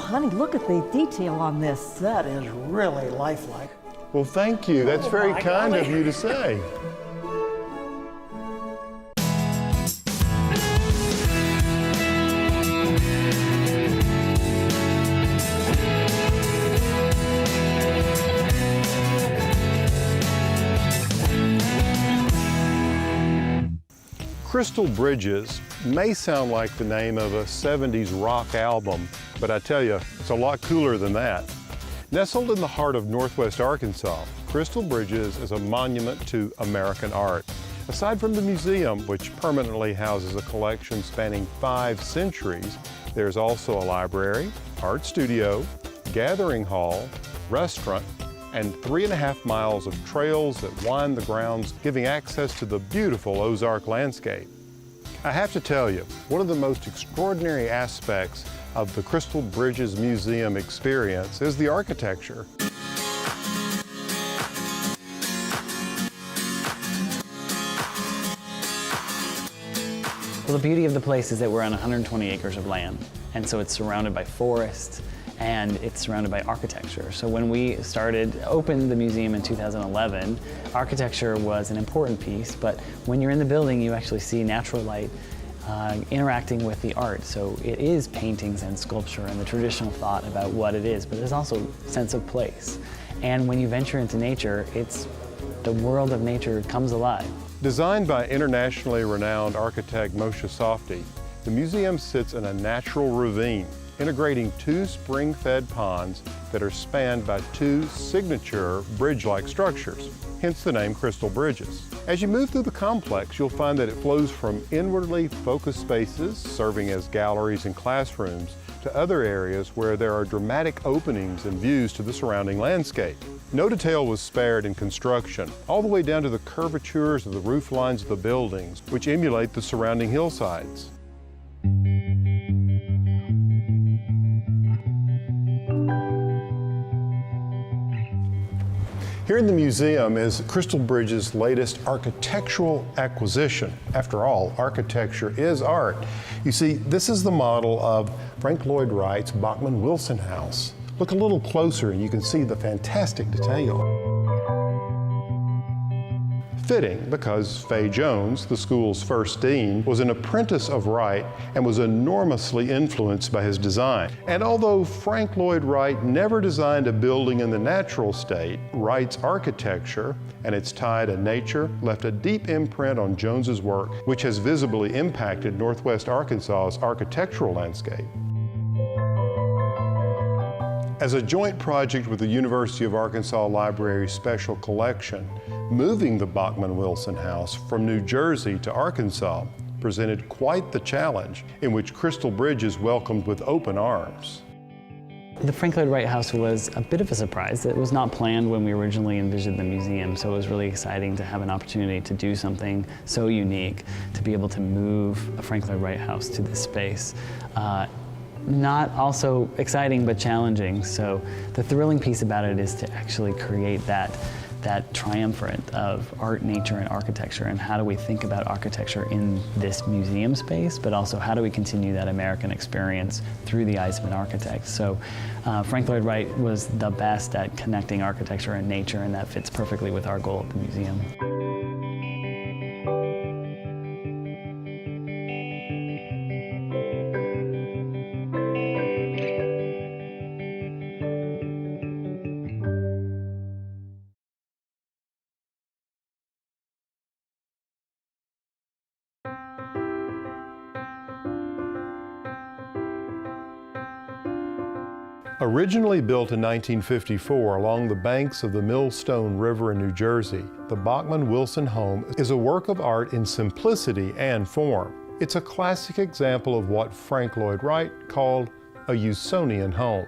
honey, look at the detail on this. That is really lifelike. Well, thank you. That's very my kind golly. of you to say. Crystal Bridges may sound like the name of a 70s rock album, but I tell you, it's a lot cooler than that. Nestled in the heart of Northwest Arkansas, Crystal Bridges is a monument to American art. Aside from the museum, which permanently houses a collection spanning 5 centuries, there's also a library, art studio, gathering hall, restaurant, and 3.5 miles of trails that wind the grounds, giving access to the beautiful Ozark landscape. I have to tell you, one of the most extraordinary aspects of the Crystal Bridges Museum experience is the architecture. Well, the beauty of the place is that we're on 120 acres of land, and so it's surrounded by forest, and it's surrounded by architecture. So when we opened the museum in 2011, architecture was an important piece, but when you're in the building, you actually see natural light interacting with the art. So it is paintings and sculpture and the traditional thought about what it is, but there's also a sense of place. And when you venture into nature, the world of nature comes alive. Designed by internationally renowned architect Moshe Safdie, the museum sits in a natural ravine, integrating 2 spring-fed ponds that are spanned by 2 signature bridge-like structures, hence the name Crystal Bridges. As you move through the complex, you'll find that it flows from inwardly focused spaces, serving as galleries and classrooms, to other areas where there are dramatic openings and views to the surrounding landscape. No detail was spared in construction, all the way down to the curvatures of the roof lines of the buildings, which emulate the surrounding hillsides. Here in the museum is Crystal Bridges' latest architectural acquisition. After all, architecture is art. You see, this is the model of Frank Loyd Wright's Bachman Wilson house. Look a little closer and you can see the fantastic detail. Fitting, because Fay Jones, the school's first dean, was an apprentice of Wright and was enormously influenced by his design. And although Frank Loyd Wright never designed a building in the natural state, Wright's architecture and its tie to nature left a deep imprint on Jones's work, which has visibly impacted Northwest Arkansas's architectural landscape. As a joint project with the University of Arkansas Library's Special Collection, moving the Bachman Wilson house from New Jersey to Arkansas presented quite the challenge, in which Crystal Bridges welcomed with open arms. The Frank Lloyd Wright house was a bit of a surprise. It was not planned when we originally envisioned the museum, so it was really exciting to have an opportunity to do something so unique, to be able to move a Frank Lloyd Wright house to this space. Not also exciting, but challenging. So the thrilling piece about it is to actually create that triumvirate of art, nature, and architecture, and how do we think about architecture in this museum space, but also how do we continue that American experience through the eyes of an architect. So Frank Lloyd Wright was the best at connecting architecture and nature, and that fits perfectly with our goal at the museum. Originally built in 1954 along the banks of the Millstone River in New Jersey, the Bachman Wilson home is a work of art in simplicity and form. It's a classic example of what Frank Lloyd Wright called a Usonian home,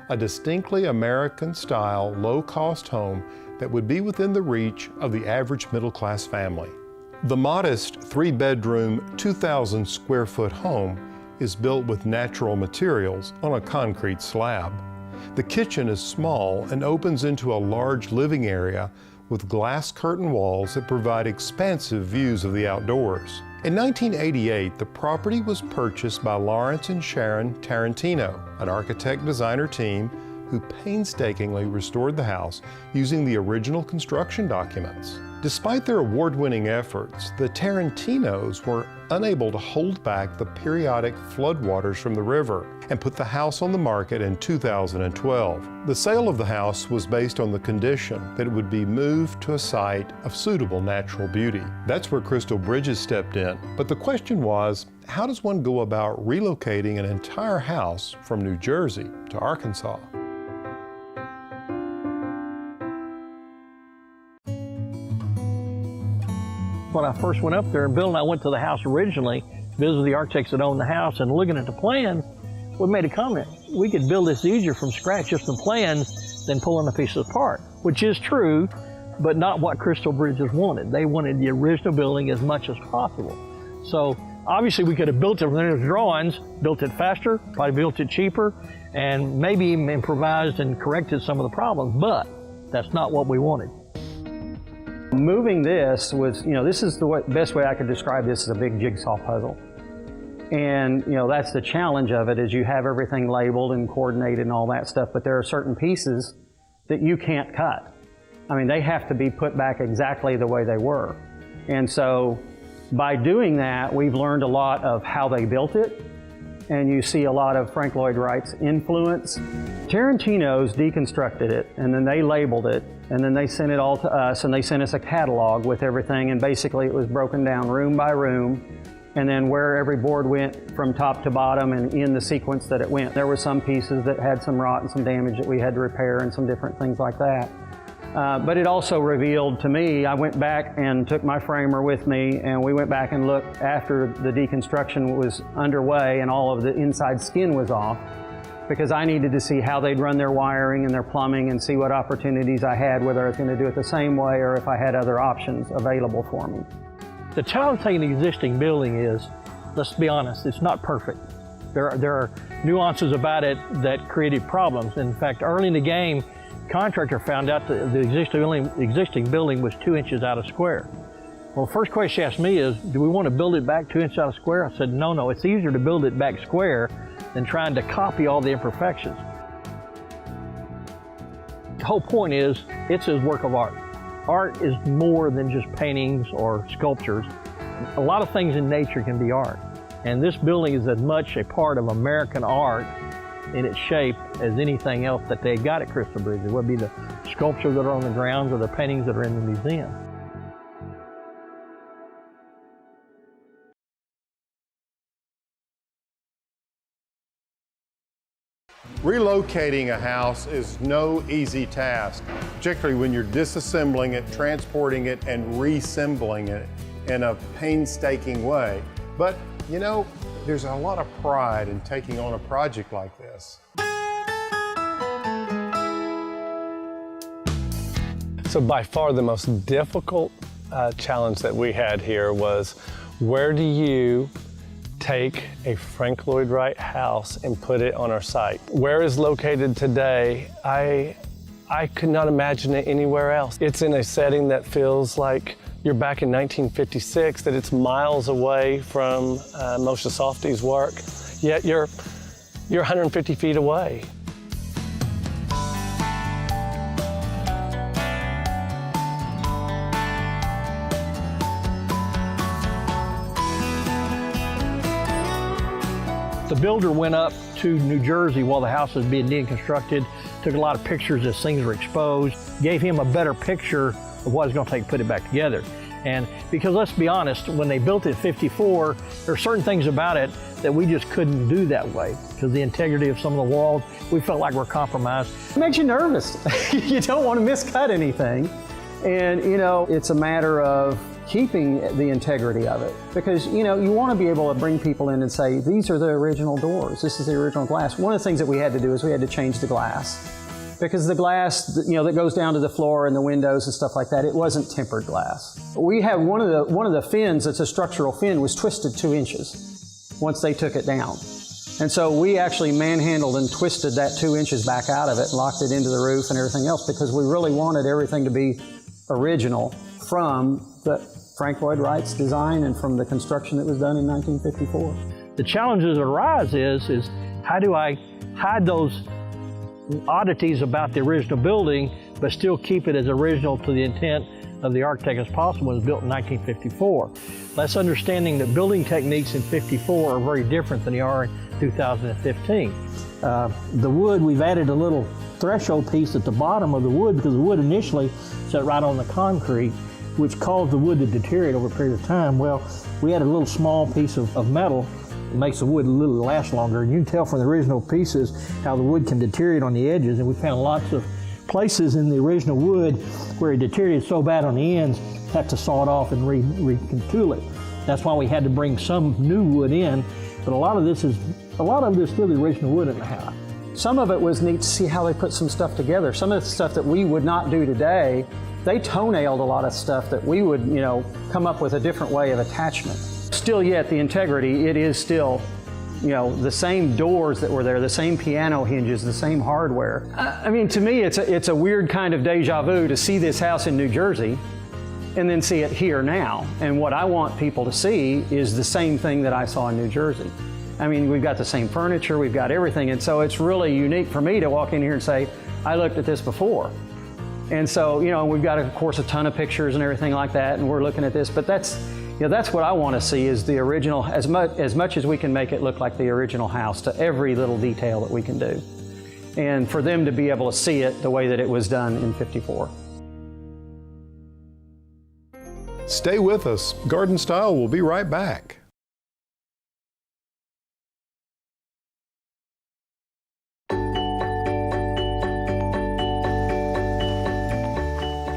a distinctly American-style, low-cost home that would be within the reach of the average middle-class family. The modest 3-bedroom, 2,000 square foot home is built with natural materials on a concrete slab. The kitchen is small and opens into a large living area with glass curtain walls that provide expansive views of the outdoors. In 1988, the property was purchased by Lawrence and Sharon Tarantino, an architect-designer team who painstakingly restored the house using the original construction documents. Despite their award-winning efforts, the Tarantinos were unable to hold back the periodic floodwaters from the river and put the house on the market in 2012. The sale of the house was based on the condition that it would be moved to a site of suitable natural beauty. That's where Crystal Bridges stepped in. But the question was, how does one go about relocating an entire house from New Jersey to Arkansas? When I first went up there and built, I went to the house originally, visited the architects that owned the house, and looking at the plans, we made a comment. We could build this easier from scratch, just from plans, than pulling the pieces apart, which is true, but not what Crystal Bridges wanted. They wanted the original building as much as possible. So obviously we could have built it from their drawings, built it faster, probably built it cheaper, and maybe even improvised and corrected some of the problems, but that's not what we wanted. Moving this was, this is the best way I could describe this as a big jigsaw puzzle. And, that's the challenge of it, is you have everything labeled and coordinated and all that stuff, but there are certain pieces that you can't cut. I mean, they have to be put back exactly the way they were. And so by doing that, we've learned a lot of how they built it, and you see a lot of Frank Loyd Wright's influence. Tarantino's deconstructed it, and then they labeled it, and then they sent it all to us, and they sent us a catalog with everything, and basically it was broken down room by room, and then where every board went from top to bottom and in the sequence that it went. There were some pieces that had some rot and some damage that we had to repair and some different things like that. But it also revealed to me, I went back and took my framer with me, and we went back and looked after the deconstruction was underway and all of the inside skin was off, because I needed to see how they'd run their wiring and their plumbing and see what opportunities I had, whether I was going to do it the same way or if I had other options available for me. The challenge taking an existing building is, let's be honest, it's not perfect. There are nuances about it that created problems. In fact, early in the game, contractor found out that the existing building was 2 inches out of square. Well, the first question she asked me is, do we want to build it back 2 inches out of square? I said, no, it's easier to build it back square than trying to copy all the imperfections. The whole point is, it's his work of art. Art is more than just paintings or sculptures. A lot of things in nature can be art. And this building is as much a part of American art in its shape as anything else that they got at Crystal Bridges. It would be the sculptures that are on the grounds or the paintings that are in the museum. Relocating a house is no easy task, particularly when you're disassembling it, transporting it, and reassembling it in a painstaking way. But, there's a lot of pride in taking on a project like this. So by far the most difficult challenge that we had here was, where do you take a Frank Loyd Wright house and put it on our site? Where it's located today, I could not imagine it anywhere else. It's in a setting that feels like you're back in 1956, that it's miles away from Moshe Safdie's work, yet you're 150 feet away. The builder went up to New Jersey while the house was being deconstructed, took a lot of pictures as things were exposed, gave him a better picture of what it's going to take to put it back together. And because let's be honest, when they built it in '54, there are certain things about it that we just couldn't do that way because the integrity of some of the walls, we felt like we're compromised. It makes you nervous. You don't want to miscut anything. And, it's a matter of keeping the integrity of it. Because, you want to be able to bring people in and say, these are the original doors, this is the original glass. One of the things that we had to do is we had to change the glass. Because the glass, that goes down to the floor and the windows and stuff like that, it wasn't tempered glass. We have one of the fins that's a structural fin was twisted 2 inches once they took it down. And so we actually manhandled and twisted that 2 inches back out of it and locked it into the roof and everything else because we really wanted everything to be original from the Frank Loyd Wright's design and from the construction that was done in 1954. The challenges that arise is how do I hide those oddities about the original building, but still keep it as original to the intent of the architect as possible when it was built in 1954. That's understanding that building techniques in 54 are very different than they are in 2015. The wood, we've added a little threshold piece at the bottom of the wood because the wood initially sat right on the concrete, which caused the wood to deteriorate over a period of time. Well, we added a little small piece of metal. It makes the wood a little last longer. And you can tell from the original pieces how the wood can deteriorate on the edges, and we found lots of places in the original wood where it deteriorated so bad on the ends, had to saw it off and retool it. That's why we had to bring some new wood in, but a lot of it is still the original wood in the house. Some of it was neat to see how they put some stuff together. Some of the stuff that we would not do today, they toenailed a lot of stuff that we would, come up with a different way of attachment. Still yet, the integrity, it is still, the same doors that were there, the same piano hinges, the same hardware. I mean, to me, it's a weird kind of deja vu to see this house in New Jersey and then see it here now. And what I want people to see is the same thing that I saw in New Jersey. I mean, we've got the same furniture, we've got everything, and so it's really unique for me to walk in here and say, I looked at this before. And so, we've got, of course, a ton of pictures and everything like that, and we're looking at this, but that's what I want to see is the original, as much as we can make it look like the original house to every little detail that we can do. And for them to be able to see it the way that it was done in 54. Stay with us. Garden Style will be right back.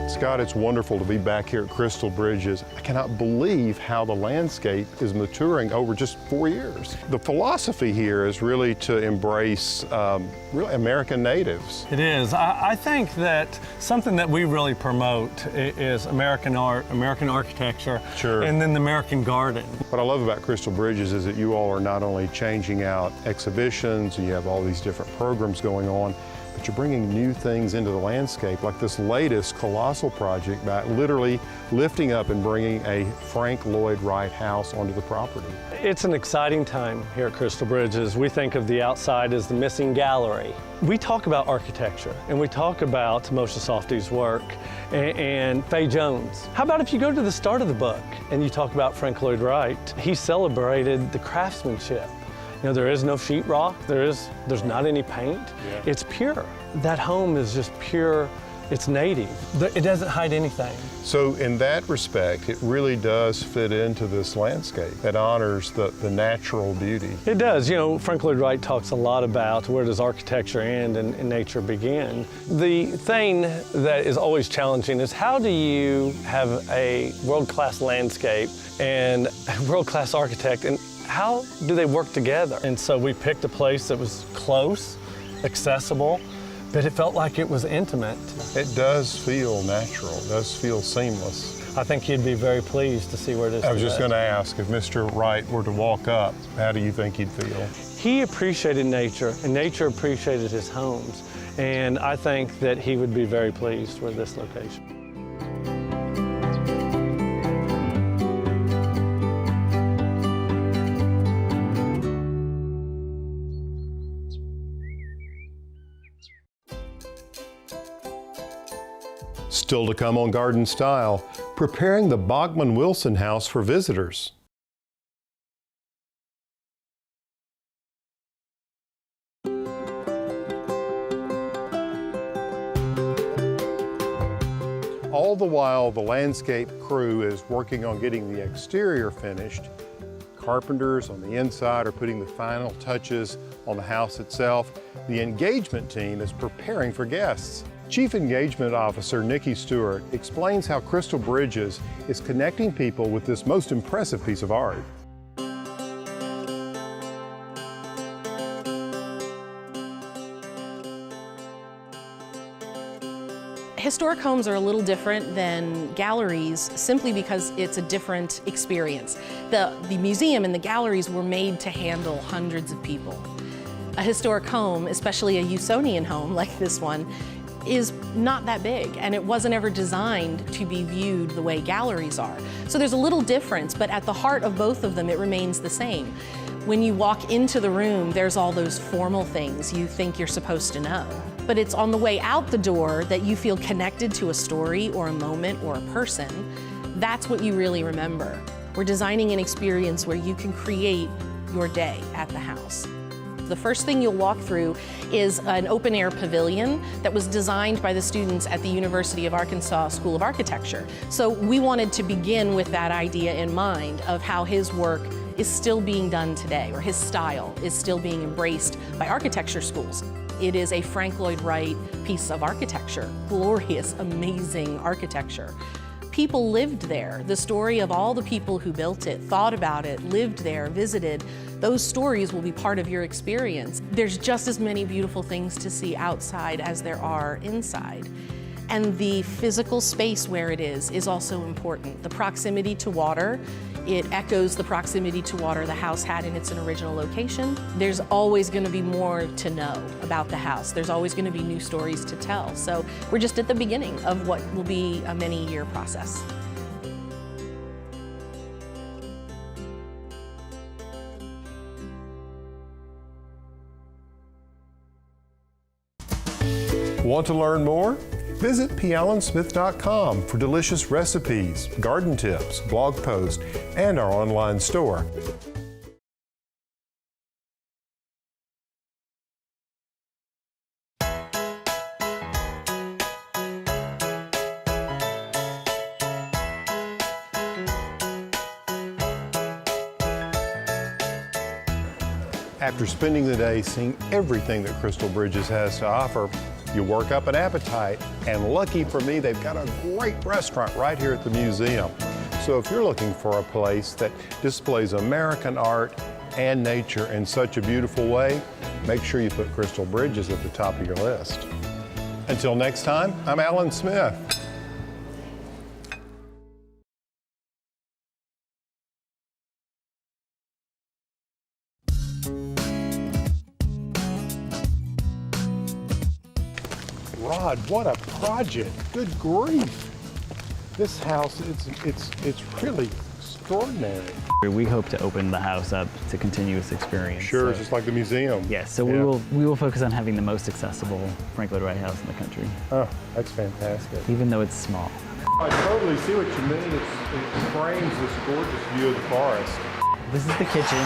Scott, it's wonderful to be back here at Crystal Bridges. I cannot believe how the landscape is maturing over just 4 years. The philosophy here is really to embrace really American natives. It is. I think that something that we really promote is American art, American architecture, Sure. and then the American garden. What I love about Crystal Bridges is that you all are not only changing out exhibitions and you have all these different programs going on, but you're bringing new things into the landscape, like this latest colossal project by literally lifting up and bringing a Frank Loyd Wright house onto the property. It's an exciting time here at Crystal Bridges. We think of the outside as the missing gallery. We talk about architecture and we talk about Moshe Safdie's work and Fay Jones. How about if you go to the start of the book and you talk about Frank Loyd Wright? He celebrated the craftsmanship. There is no sheetrock, there's not any paint. Yeah. It's pure. That home is just pure, it's native. It doesn't hide anything. So in that respect, it really does fit into this landscape. It honors the natural beauty. It does. Frank Loyd Wright talks a lot about where does architecture end and nature begin. The thing that is always challenging is how do you have a world-class landscape and a world-class architect, and how do they work together? And so we picked a place that was close, accessible, but it felt like it was intimate. It does feel natural, it does feel seamless. I think you'd be very pleased to see where this is. I was just going to ask, if Mr. Wright were to walk up, how do you think he'd feel? He appreciated nature, and nature appreciated his homes. And I think that he would be very pleased with this location. Still to come on Garden Style, preparing the Bachman Wilson house for visitors. All the while, the landscape crew is working on getting the exterior finished. Carpenters on the inside are putting the final touches on the house itself. The engagement team is preparing for guests. Chief Engagement Officer Nikki Stewart explains how Crystal Bridges is connecting people with this most impressive piece of art. Historic homes are a little different than galleries simply because it's a different experience. The museum and the galleries were made to handle hundreds of people. A historic home, especially a Usonian home like this one, is not that big, and it wasn't ever designed to be viewed the way galleries are. So there's a little difference, but at the heart of both of them, it remains the same. When you walk into the room, there's all those formal things you think you're supposed to know. But it's on the way out the door that you feel connected to a story or a moment or a person. That's what you really remember. We're designing an experience where you can create your day at the house. The first thing you'll walk through is an open-air pavilion that was designed by the students at the University of Arkansas School of Architecture. So we wanted to begin with that idea in mind of how his work is still being done today, or his style is still being embraced by architecture schools. It is a Frank Loyd Wright piece of architecture, glorious, amazing architecture. People lived there. The story of all the people who built it, thought about it, lived there, visited, those stories will be part of your experience. There's just as many beautiful things to see outside as there are inside. And the physical space where it is also important. The proximity to water, it echoes the proximity to water the house had in its original location. There's always going to be more to know about the house. There's always going to be new stories to tell. So we're just at the beginning of what will be a many-year process. Want to learn more? Visit pallensmith.com for delicious recipes, garden tips, blog posts, and our online store. After spending the day seeing everything that Crystal Bridges has to offer, you work up an appetite, and lucky for me, they've got a great restaurant right here at the museum. So if you're looking for a place that displays American art and nature in such a beautiful way, make sure you put Crystal Bridges at the top of your list. Until next time, I'm Alan Smith. Rod, what a project! Good grief! This house, it's really extraordinary. We hope to open the house up to continuous experience. Sure, just like the museum. Yes, so we will focus on having the most accessible Frank Lloyd Wright house in the country. Oh, that's fantastic. Even though it's small. I totally see what you mean. It frames this gorgeous view of the forest. This is the kitchen.